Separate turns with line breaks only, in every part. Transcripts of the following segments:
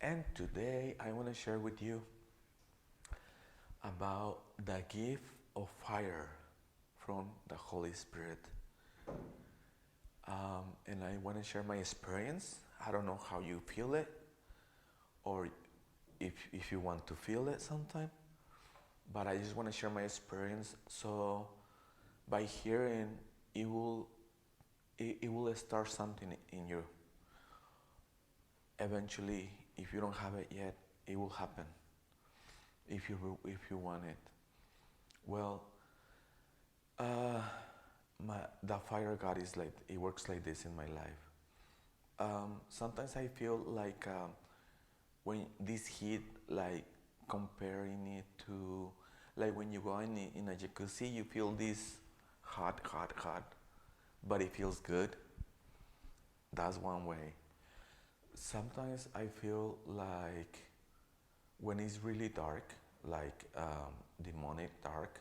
And today I want to share with you about the gift of fire from the Holy Spirit. And I want to share my experience. I don't know how you feel it or if you want to feel it sometime, but I just want to share my experience. So by hearing, it will it will start something in you. Eventually, if you don't have it yet, it will happen. If you want it, well, uh, the fire God is like it works like this in my life. Sometimes I feel like when this heat, like comparing it to like when you go in a jacuzzi, you feel this hot, hot, hot, but it feels good. That's one way. Sometimes I feel like when it's really dark, like demonic dark,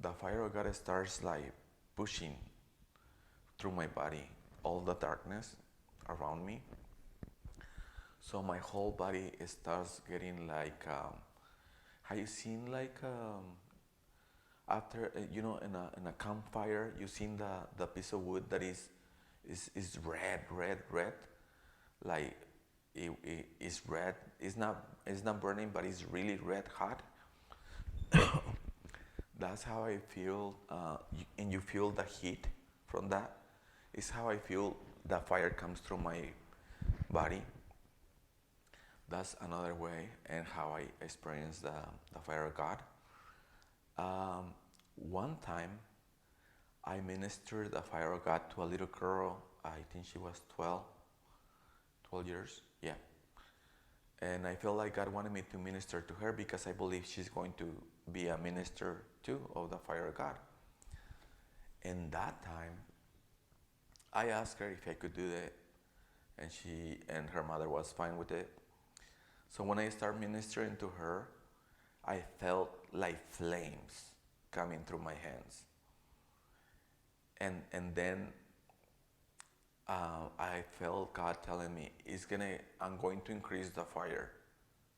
the fire of God starts like pushing through my body all the darkness around me. So my whole body starts getting like, have you seen like after in a campfire you seen the piece of wood that is red, red, red, like it is red. It's not burning, but it's really red hot. That's how I feel, and you feel the heat from that. It's how I feel the fire comes through my body. That's another way, and how I experience the fire of God. One time, I ministered the fire of God to a little girl. I think she was 12 years. Yeah. And I feel like God wanted me to minister to her because I believe she's going to be a minister too of the fire of God. And that time, I asked her if I could do that, and she and her mother was fine with it. So when I started ministering to her, I felt like flames coming through my hands. And then I felt God telling me, I'm going to increase the fire.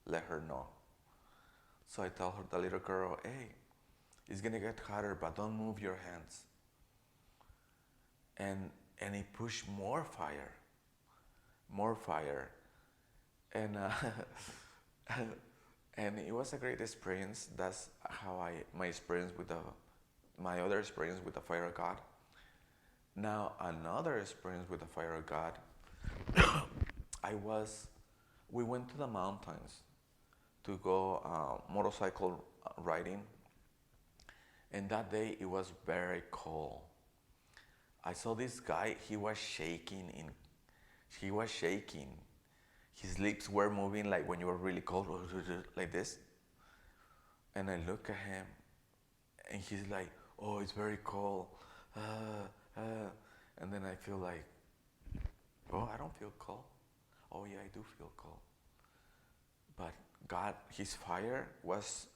Let her know. So I tell her, the little girl, hey, it's gonna get hotter, but don't move your hands. And it pushed more fire, and and it was a great experience. That's how my experience with my other experience with the fire of God. Now another experience with the fire of God. I was, we went to the mountains to go motorcycle riding, and that day it was very cold. I saw this guy. He was shaking. His lips were moving like when you were really cold, like this. And I look at him, and he's like, "Oh, it's very cold." Uh, uh. And then I feel like, "Oh, I don't feel cold." Oh yeah, I do feel cold. But God, His fire was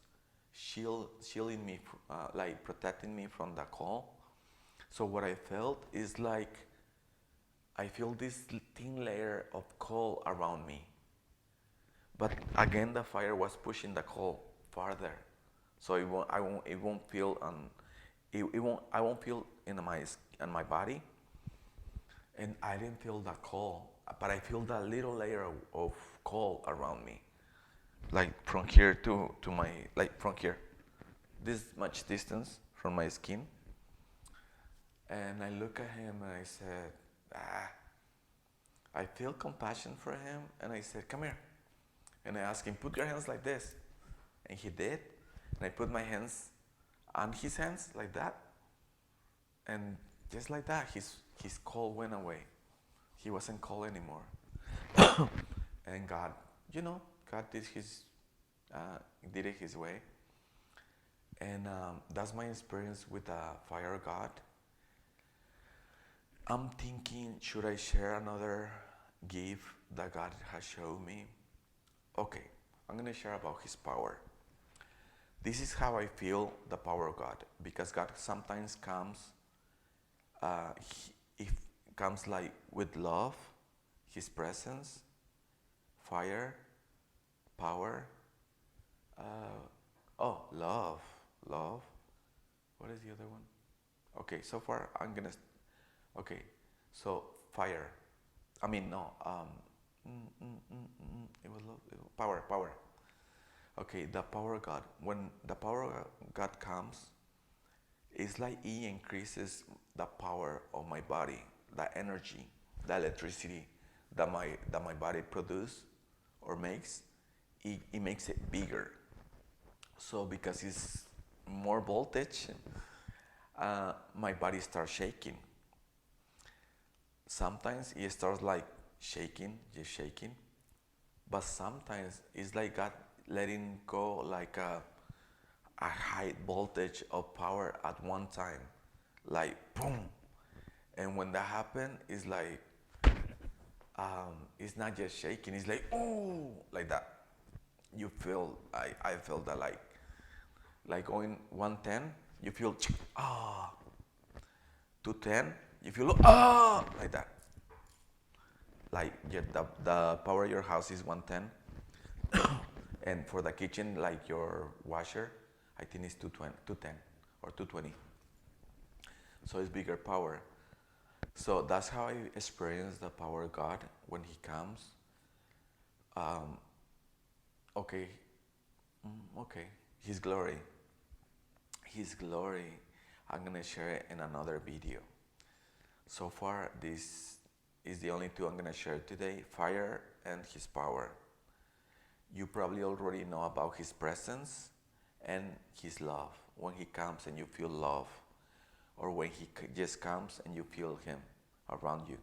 shielding me, like protecting me from the cold. So what I felt is like I feel this thin layer of coal around me. But again, the fire was pushing the coal farther. So it won't feel I won't feel in my body. And I didn't feel the coal, but I feel that little layer of coal around me, like from here to my, like from here, this much distance from my skin. And I look at him and I said, ah, I feel compassion for him. And I said, come here. And I asked him, put your hands like this. And he did. And I put my hands on his hands like that. And just like that, his cold went away. He wasn't cold anymore. And God, God did it His way. And that's my experience with the fire of God. I'm thinking, should I share another gift that God has shown me? Okay, I'm going to share about His power. This is how I feel the power of God, because God sometimes comes, He comes like with love, His presence, fire, power. Uh, oh, love, love. What is the other one? Okay, so far I'm gonna. Okay, so fire. I mean no. It was love. Power, power. Okay, the power of God. When the power of God comes, it's like He increases the power of my body, the energy, the electricity that my body produces or makes. It makes it bigger. So because it's more voltage, my body starts shaking. Sometimes it starts like shaking, just shaking, but sometimes it's like God letting go like a high voltage of power at one time, like boom. And when that happens, it's like it's not just shaking. It's like oh, like that. You feel I feel that like going 110, you feel ah 210, you feel ah like that. Like yeah, the power of your house is 110, and for the kitchen, like your washer, I think it's 220, 210 or 220. So it's bigger power. So that's how I experience the power of God when He comes. Um, okay, okay, His glory. His glory, I'm gonna share it in another video. So far, this is the only two I'm gonna share today, fire and His power. You probably already know about His presence and His love. When He comes and you feel love, or when He just comes and you feel Him around you.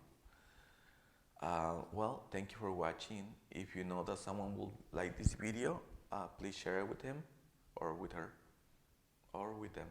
Well, thank you for watching. If you know that someone will like this video, please share it with him or with her or with them.